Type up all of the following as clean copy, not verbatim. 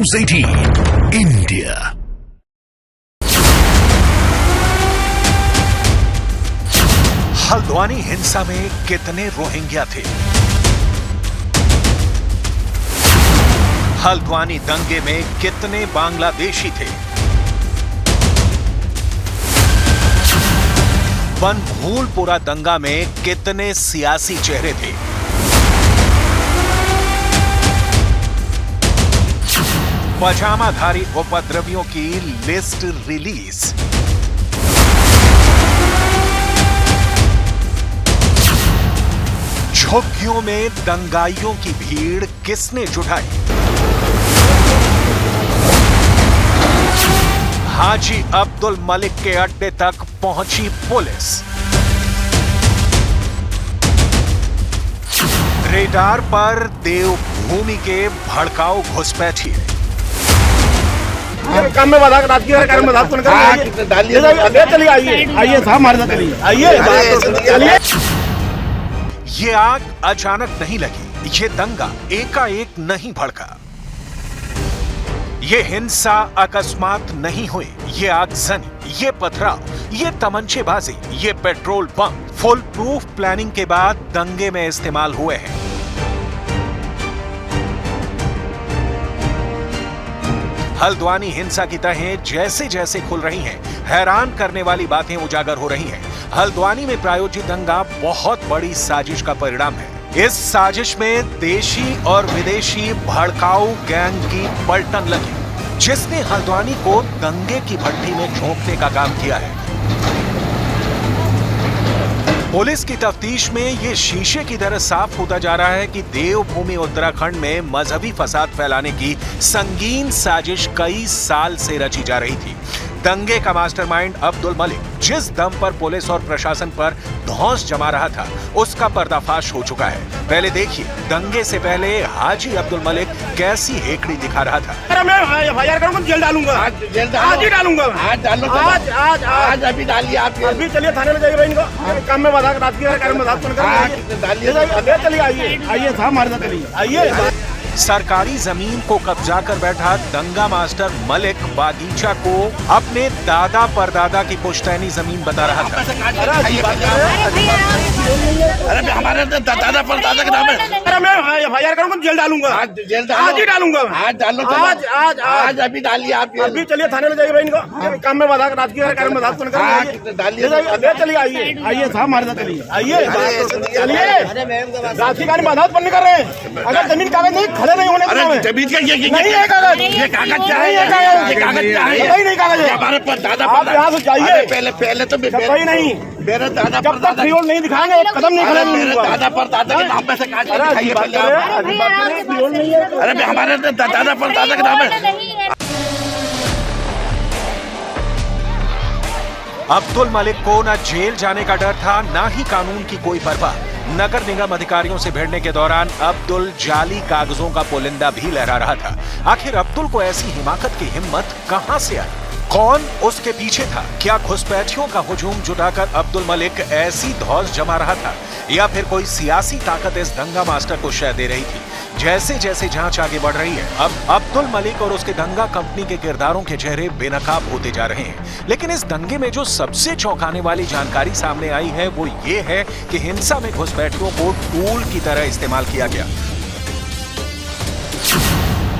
News 18 India। Haldwani हिंसा में कितने रोहिंग्या थे? हल्द्वानी दंगे में कितने बांग्लादेशी थे? बनभूलपुरा दंगा में कितने सियासी चेहरे थे? पजामाधारी उपद्रवियों की लिस्ट रिलीज। झुग्गियों में दंगाइयों की भीड़ किसने जुटाई? हाजी अब्दुल मलिक के अड्डे तक पहुंची पुलिस। रेडार पर देवभूमि के भड़काऊ घुसपैठिए। काम में बाधा कार्य में चलिए आइए साहब हमारे साथ चलिए। ये आग अचानक नहीं लगी, ये दंगा एकाएक नहीं भड़का, ये हिंसा अकस्मात नहीं हुई, ये आगजनी, ये पथराव, ये तमंचेबाजी, ये petrol pump full proof planning के बाद दंगे में इस्तेमाल हुए हैं। हल्द्वानी हिंसा की तहें जैसे जैसे खुल रही हैं, हैरान करने वाली बातें उजागर हो रही हैं। हल्द्वानी में प्रायोजित दंगा बहुत बड़ी साजिश का परिणाम है। इस साजिश में देशी और विदेशी भड़काऊ गैंग की पलटन लगी, जिसने हल्द्वानी को दंगे की भट्टी में झोंकने का काम किया है। पुलिस की तफ्तीश में ये शीशे की तरह साफ होता जा रहा है कि देवभूमि उत्तराखंड में मजहबी फसाद फैलाने की संगीन साजिश कई साल से रची जा रही थी। दंगे का मास्टरमाइंड अब्दुल मलिक जिस दम पर पुलिस और प्रशासन पर धौंस जमा रहा था, उसका पर्दाफाश हो चुका है। पहले देखिए दंगे से पहले हाजी अब्दुल मलिक कैसी हेकड़ी दिखा रहा था। मैं एफआईआर करूंगा, जेल डालूंगा, आज ही डालूंगा, आज अभी डालिए आप, अभी चलिए थाने में जाइए इनको काम में बाधा कार्य में चलिए आइए साहब हमारे साथ चलिए आइए। सरकारी जमीन को कब्जा कर बैठा दंगा मास्टर मलिक बागीचा को अपने दादा परदादा की पुश्तैनी जमीन बता रहा था। अरे हमारे दादा परदादा का नाम है। अरे मैं एफआईआर करूंगा, जेल डालूंगा, आज ही डालूंगा, आज अभी डालिए आप, अभी चलिए थाने में जाइए इनको काम में बाधा कार्य में चलिए आइए साहब हमारे साथ चलिए आइए। राशि कार्य बाधा उत्पन्न कर रहे हैं। अगर जमीन कागज नहीं खड़े नहीं होने जमीन का नहीं है कागज, ये कागज क्या है? ये कागज क्या है? नहीं कागज है हमारे पर दादा। आप यहाँ से जाइए, पहले तो नहीं मेरे दादा जब तक फ्रीहोल्ड नहीं दिखाएंगे एक कदम नहीं खड़े। मेरे दादा पर दादा के नाम पे से काट दिखाइए पहले। अरे हमारे दादा पर दादा के नाम है। अब्दुल मलिक को न जेल जाने का डर था, न ही कानून की कोई परवाह। नगर निगम अधिकारियों से भिड़ने के दौरान अब्दुल जाली कागजों का पुलिंदा भी लहरा रहा था। आखिर अब्दुल को ऐसी हिमाकत की हिम्मत कहां से आई? कौन उसके पीछे था? क्या घुसपैठियों का हुजूम जुटाकर अब्दुल मलिक ऐसी धौंस जमा रहा था, या फिर कोई सियासी ताकत इस दंगा मास्टर को शय दे रही थी? जैसे जैसे जांच आगे बढ़ रही है, अब अब्दुल मलिक और उसके दंगा कंपनी के किरदारों के चेहरे बेनकाब होते जा रहे हैं। लेकिन इस दंगे में जो सबसे चौंकाने वाली जानकारी सामने आई है वो ये है कि हिंसा में घुसपैठियों को टूल की तरह इस्तेमाल किया गया।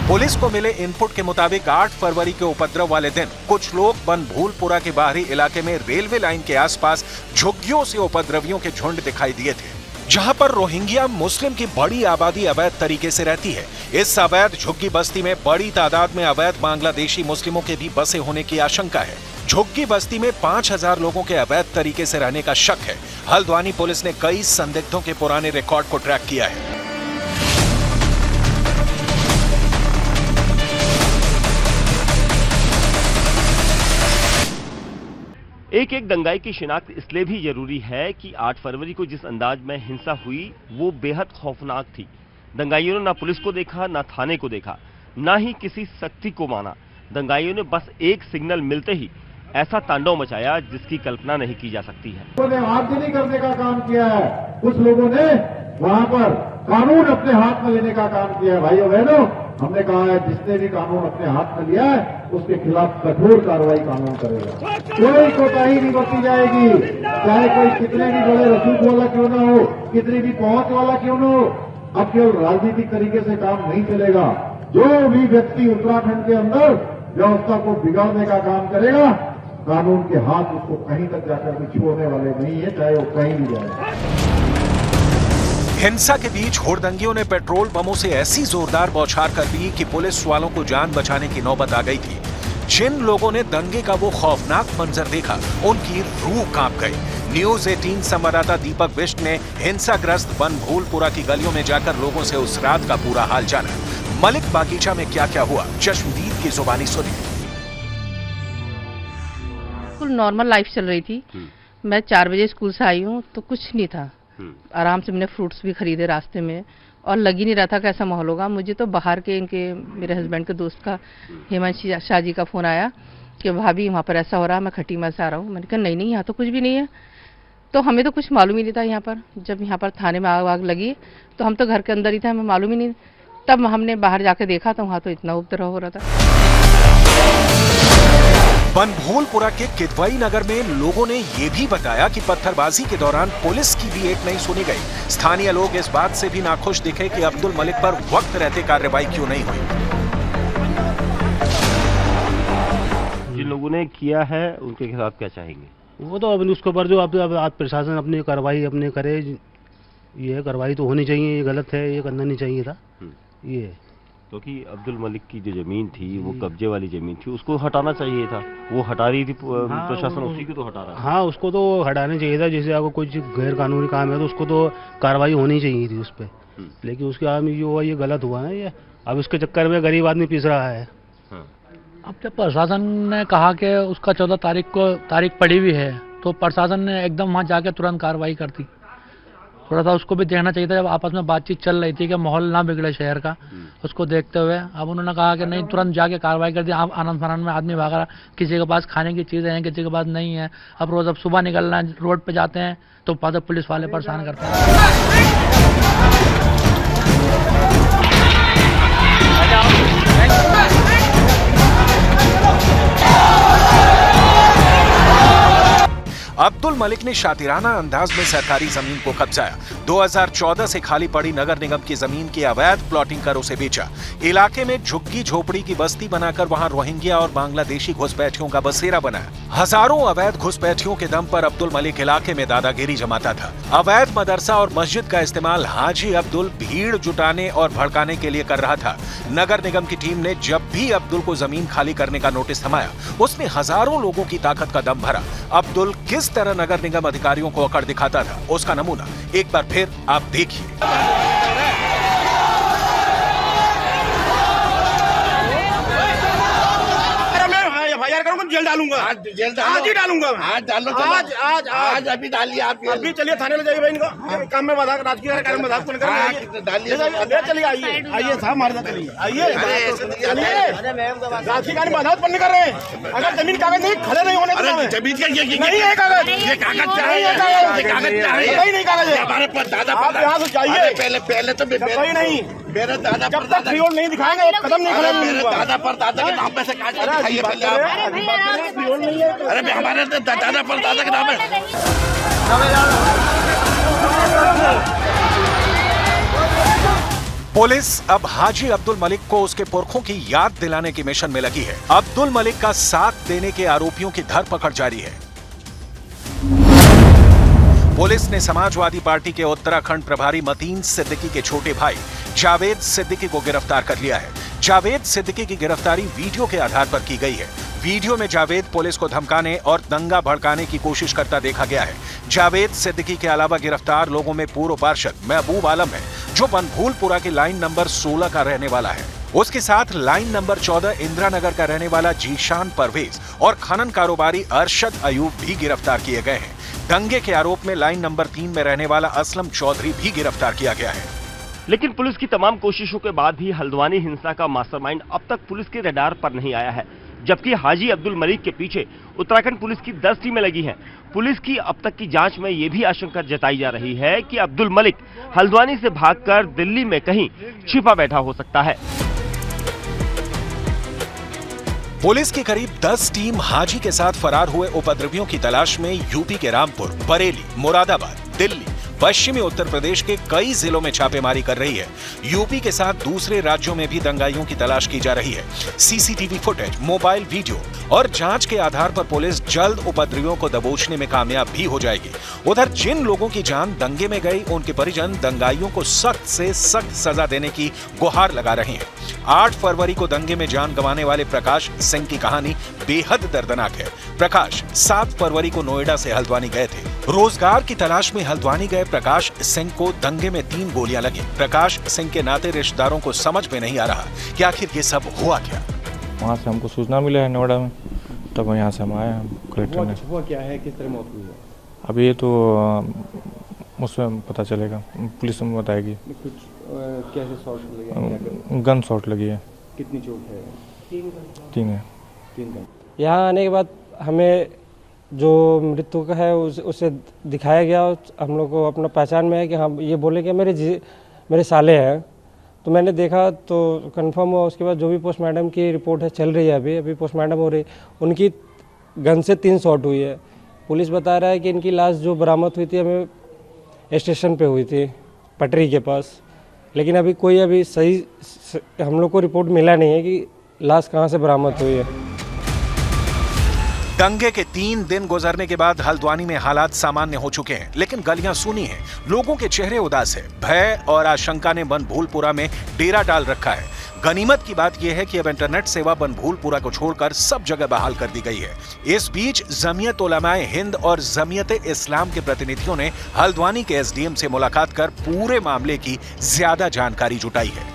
पुलिस को मिले इनपुट के मुताबिक 8 फरवरी के उपद्रव वाले दिन कुछ लोग बनभूलपुरा के बाहरी इलाके में रेलवे लाइन के आसपास झुग्गियों से उपद्रवियों के झुंड दिखाई दिए थे, जहां पर रोहिंग्या मुस्लिम की बड़ी आबादी अवैध तरीके से रहती है। इस अवैध झुग्गी बस्ती में बड़ी तादाद में अवैध बांग्लादेशी मुस्लिमों के भी बसे होने की आशंका है। झुग्गी बस्ती में 5000 लोगों के अवैध तरीके से रहने का शक है। हल्द्वानी पुलिस ने कई संदिग्धों के पुराने रिकॉर्ड को ट्रैक किया है। एक एक दंगाई की शिनाख्त इसलिए भी जरूरी है कि 8 फरवरी को जिस अंदाज में हिंसा हुई वो बेहद खौफनाक थी। दंगाइयों ने ना पुलिस को देखा, ना थाने को देखा, ना ही किसी शक्ति को माना। दंगाइयों ने बस एक सिग्नल मिलते ही ऐसा तांडव मचाया जिसकी कल्पना नहीं की जा सकती है। लोगों ने आगजनी करने का काम किया है, कुछ लोगों ने वहां पर कानून अपने हाथ में लेने का काम किया है। भाइयों बहनों, हमने कहा है जिसने भी कानून अपने हाथ में लिया है उसके खिलाफ कठोर कार्रवाई कानून करेगा। कोई कोताही नहीं बरती जाएगी, चाहे कोई कितने भी बड़े रसूख वाला क्यों ना हो, कितनी भी पहुंच वाला क्यों ना हो। अब केवल राजनीतिक तरीके से काम नहीं चलेगा। जो भी व्यक्ति उत्तराखंड के अंदर व्यवस्था को बिगाड़ने का काम करेगा, कानून के हाथ उसको कहीं तक जाकर भी छूने वाले नहीं है, चाहे वो कहीं भी जाए। हिंसा के बीच हुड़दंगियों ने पेट्रोल बमों से ऐसी जोरदार बौछार कर दी कि पुलिस वालों को जान बचाने की नौबत आ गई थी। जिन लोगों ने दंगे का वो खौफनाक मंजर देखा, उनकी रूह कांप गई। न्यूज 18 संवाददाता दीपक बिष्ट ने हिंसाग्रस्त बनभूलपुरा की गलियों में जाकर लोगों से उस रात का पूरा हाल जाना। मलिक बागीचा में क्या क्या हुआ, चश्मदीद की जुबानी सुनी। बिल्कुल नॉर्मल लाइफ चल रही थी। मैं 4 बजे स्कूल से आई हूँ तो कुछ नहीं था। आराम से मैंने फ्रूट्स भी खरीदे रास्ते में और लग ही नहीं रहा था कैसा माहौल होगा। मुझे तो बाहर के मेरे हस्बैंड के दोस्त का हेमंत शाह जी का फोन आया कि भाभी वहाँ पर ऐसा हो रहा है, मैं खटीमा से आ रहा हूँ। मैंने कहा नहीं यहाँ तो कुछ भी नहीं है। तो हमें तो कुछ मालूम ही नहीं था। यहाँ पर जब यहाँ पर थाने में आग लगी तो हम तो घर के अंदर ही थे, हमें मालूम ही नहीं। तब हमने बाहर जाके देखा तो वहाँ तो इतना उपद्रव हो रहा था। बनभूलपुरा के किदवई नगर में लोगों ने ये भी बताया कि पत्थरबाजी के दौरान पुलिस की भी एक नहीं सुनी गई। स्थानीय लोग इस बात से भी नाखुश दिखे कि अब्दुल मलिक पर वक्त रहते कार्रवाई क्यों नहीं हुई। जिन लोगों ने किया है उनके खिलाफ क्या चाहेंगे? वो तो अब उसके ऊपर जो अब प्रशासन अपनी कार्रवाई अपने करे, ये कार्रवाई तो होनी चाहिए। ये गलत है, ये करना नहीं चाहिए था। ये क्योंकि अब्दुल मलिक की जो जमीन थी वो कब्जे वाली जमीन थी, उसको हटाना चाहिए था। वो हटा रही थी प्रशासन, उसी को तो हटा रहा है। हाँ, उसको तो हटाना चाहिए था। जैसे अगर कुछ गैर कानूनी काम है तो उसको तो कार्रवाई होनी चाहिए थी उस पर। लेकिन उसके बाद में जो हुआ ये गलत हुआ ना। ये अब उसके चक्कर में गरीब आदमी पिस रहा है। अब जब प्रशासन ने कहा कि उसका 14 तारीख को तारीख पड़ी हुई है तो प्रशासन ने एकदम वहाँ जाके तुरंत कार्रवाई कर दी। थोड़ा सा उसको भी देखना चाहिए था जब आपस में बातचीत चल रही थी कि माहौल ना बिगड़े शहर का, उसको देखते हुए। अब उन्होंने कहा कि नहीं, तुरंत जाके कार्रवाई कर दी। अब आनंद फानंद में आदमी भाग रहा, किसी के पास खाने की चीज़ें हैं, किसी के पास नहीं है। अब रोज सुबह निकलना है, रोड पे जाते हैं तो पुलिस वाले परेशान करते हैं। अब्दुल मलिक ने शातिराना अंदाज में सरकारी जमीन को कब्जाया। 2014 से खाली पड़ी नगर निगम की जमीन की अवैध प्लॉटिंग कर उसे बेचा। इलाके में झुग्गी झोपड़ी की बस्ती बनाकर वहां रोहिंग्या और बांग्लादेशी घुसपैठियों का बसेरा बनाया। हजारों अवैध घुसपैठियों के दम पर अब्दुल मलिक इलाके में दादागिरी जमाता था। अवैध मदरसा और मस्जिद का इस्तेमाल हाजी अब्दुल भीड़ जुटाने और भड़काने के लिए कर रहा था। नगर निगम की टीम ने जब भी अब्दुल को जमीन खाली करने का नोटिस थमाया, उसने हजारों लोगों की ताकत का दम भरा। अब्दुल किस तरह नगर निगम अधिकारियों को अकड़ दिखाता था, उसका नमूना एक बार फिर आप देखिए। जेल डालूंगा, आज ही डालूंगा। आज डालो, आज अभी डालिए। आप अभी चलिए थाने ले जाइए भाई इनको। काम में मजाक, राजकीय कार्य में मजाक डालिए। चलिए आइए साहब, हमारे साथ चलिए, आइए राजकीय कार्य में मजाक बंद कर रहे हैं। अगर जमीन कागज नहीं खड़े नहीं होने जमीन का नहीं है कागज, ये कागज चाहिए, कागज चाहिए, नहीं कागज है हमारे पास। दादा आप यहाँ से जाइए, पहले तो नहीं, मेरे दादा जब तक फ्रीहोल्ड नहीं दिखाएंगे एक कदम नहीं खड़े। मेरे दादा पर दादा के नाम पे से कागज दिखाइए पहले आप। अरे हमारे दादा पर दादा के नाम है। पुलिस अब हाजी अब्दुल मलिक को उसके पुरखों की याद दिलाने की मिशन में लगी है। अब्दुल मलिक का साथ देने के आरोपियों की धरपकड़ जारी है। पुलिस ने समाजवादी पार्टी के उत्तराखंड प्रभारी मतीन सिद्दीकी के छोटे भाई जावेद सिद्दीकी को गिरफ्तार कर लिया है। जावेद सिद्दीकी की गिरफ्तारी वीडियो के आधार पर की गई है। वीडियो में जावेद पुलिस को धमकाने और दंगा भड़काने की कोशिश करता देखा गया है। जावेद सिद्दीकी के अलावा गिरफ्तार लोगों में पूर्व पार्षद महबूब आलम है, जो बनभूलपुरा की लाइन नंबर 16 का रहने वाला है। उसके साथ लाइन नंबर 14 इंदिरा नगर का रहने वाला जीशान परवेज और खनन कारोबारी अरशद अयूब भी गिरफ्तार किए गए हैं। दंगे के आरोप में लाइन नंबर 3 में रहने वाला असलम चौधरी भी गिरफ्तार किया गया है। लेकिन पुलिस की तमाम कोशिशों के बाद भी हल्द्वानी हिंसा का मास्टरमाइंड अब तक पुलिस के रडार पर नहीं आया है, जबकि हाजी अब्दुल मलिक के पीछे उत्तराखंड पुलिस की 10 टीमें लगी हैं। पुलिस की अब तक की जांच में यह भी आशंका जताई जा रही है कि अब्दुल मलिक हल्द्वानी से भागकर दिल्ली में कहीं छिपा बैठा हो सकता है। पुलिस की करीब 10 टीम हाजी के साथ फरार हुए उपद्रवियों की तलाश में यूपी के रामपुर, बरेली, मुरादाबाद, दिल्ली, पश्चिमी उत्तर प्रदेश के कई जिलों में छापेमारी कर रही है। यूपी के साथ दूसरे राज्यों में भी दंगाइयों की तलाश की जा रही है। सीसीटीवी फुटेज, मोबाइल वीडियो और जांच के आधार पर पुलिस जल्द उपद्रवियों को दबोचने में कामयाब भी हो जाएगी। उधर जिन लोगों की जान दंगे में गई, उनके परिजन दंगाइयों को सख्त से सख्त सजा देने की गुहार लगा रहे हैं। 8 फरवरी को दंगे में जान गंवाने वाले प्रकाश सिंह की कहानी बेहद दर्दनाक है। प्रकाश 7 फरवरी को नोएडा से हल्द्वानी गए थे। रोजगार की तलाश में हल्द्वानी गए प्रकाश सिंह को दंगे में 3 गोलियां लगी। प्रकाश सिंह के नाते रिश्तेदारों को समझ में नहीं आ रहा कि आखिर ये सब हुआ क्या। वहाँ से हमको सूचना मिला है नोएडा में, तब यहाँ से हम आए हैं कलेक्टर ने। हुआ क्या है, किस तरह मौत हुई है? अभी ये तो उसमें पता चलेगा, पुलिस में बताएगी। कुछ कैसे शॉट लगे? गन शॉट लगी है। कितनी चोट है? 3 है। 3 गन। यहाँ आने के बाद हमें जो मृत्यु का है उसे दिखाया गया। हम लोग को अपना पहचान में है कि हाँ, ये बोले कि मेरे साले हैं। तो मैंने देखा तो कंफर्म हुआ। उसके बाद जो भी पोस्टमार्टम की रिपोर्ट है चल रही है, अभी पोस्टमार्टम हो रही। उनकी गन से 3 शॉट हुई है। पुलिस बता रहा है कि इनकी लाश जो बरामद हुई थी हमें स्टेशन पे हुई थी, पटरी के पास। लेकिन अभी सही हम लोग को रिपोर्ट मिला नहीं है कि लाश कहाँ से बरामद हुई है। दंगे के 3 दिन गुजरने के बाद हल्द्वानी में हालात सामान्य हो चुके हैं, लेकिन गलियां सूनी हैं, लोगों के चेहरे उदास है। भय और आशंका ने बनभूलपुरा में डेरा डाल रखा है। गनीमत की बात यह है कि अब इंटरनेट सेवा बनभूलपुरा को छोड़कर सब जगह बहाल कर दी गई है। इस बीच जमीयत उलमाए हिंद और जमीयत इस्लाम के प्रतिनिधियों ने हल्द्वानी के एसडीएम से मुलाकात कर पूरे मामले की ज्यादा जानकारी जुटाई है।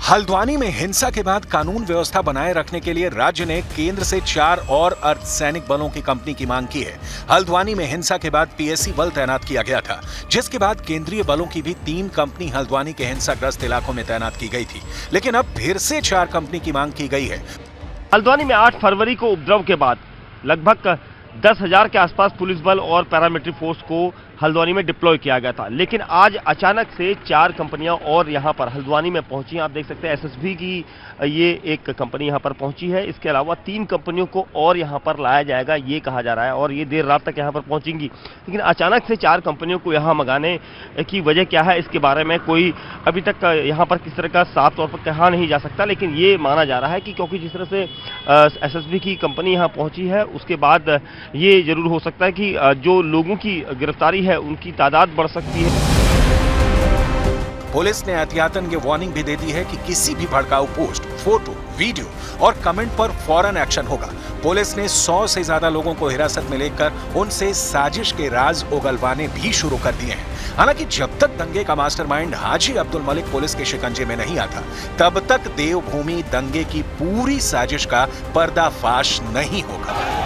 हल्द्वानी में हिंसा के बाद कानून व्यवस्था बनाए रखने के लिए राज्य ने केंद्र से 4 और अर्धसैनिक बलों की कंपनी की मांग की है। हल्द्वानी में हिंसा के बाद पीएसी बल तैनात किया गया था, जिसके बाद केंद्रीय बलों की भी 3 कंपनी हल्द्वानी के हिंसाग्रस्त इलाकों में तैनात की गई थी, लेकिन अब फिर से 4 कंपनी की मांग की गई है। हल्द्वानी में 8 फरवरी को उपद्रव के बाद लगभग 10,000 के आसपास पुलिस बल और पैरामिलिट्री फोर्स को हल्द्वानी में डिप्लॉय किया गया था, लेकिन आज अचानक से 4 कंपनियां और यहां पर हल्द्वानी में पहुंची। आप देख सकते हैं एसएसबी की ये एक कंपनी यहां पर पहुंची है। इसके अलावा 3 कंपनियों को और यहां पर लाया जाएगा, ये कहा जा रहा है, और ये देर रात तक यहां पर पहुंचेंगी। लेकिन अचानक से 4 कंपनियों को यहां मंगाने की वजह क्या है, इसके बारे में कोई अभी तक यहां पर किस तरह का साफ तौर पर कहा नहीं जा सकता। लेकिन ये माना जा रहा है कि क्योंकि जिस तरह से एसएसबी की कंपनी यहां पहुंची है, उसके बाद ये जरूर हो सकता है कि जो लोगों की गिरफ्तारी है उनकी तादाद बढ़ सकती है। पुलिस ने एहतियातन ये वार्निंग भी दे दी है कि किसी भी भड़काऊ पोस्ट, फोटो, वीडियो और कमेंट पर फौरन एक्शन होगा। पुलिस ने 100 से ज्यादा लोगों को हिरासत में लेकर उनसे साजिश के राज उगलवाने भी शुरू कर दिए हैं। हालांकि जब तक दंगे का मास्टरमाइंड हाजी अब्दुल मलिक पुलिस के शिकंजे में नहीं आता, तब तक देवभूमि दंगे की पूरी साजिश का पर्दाफाश नहीं होगा।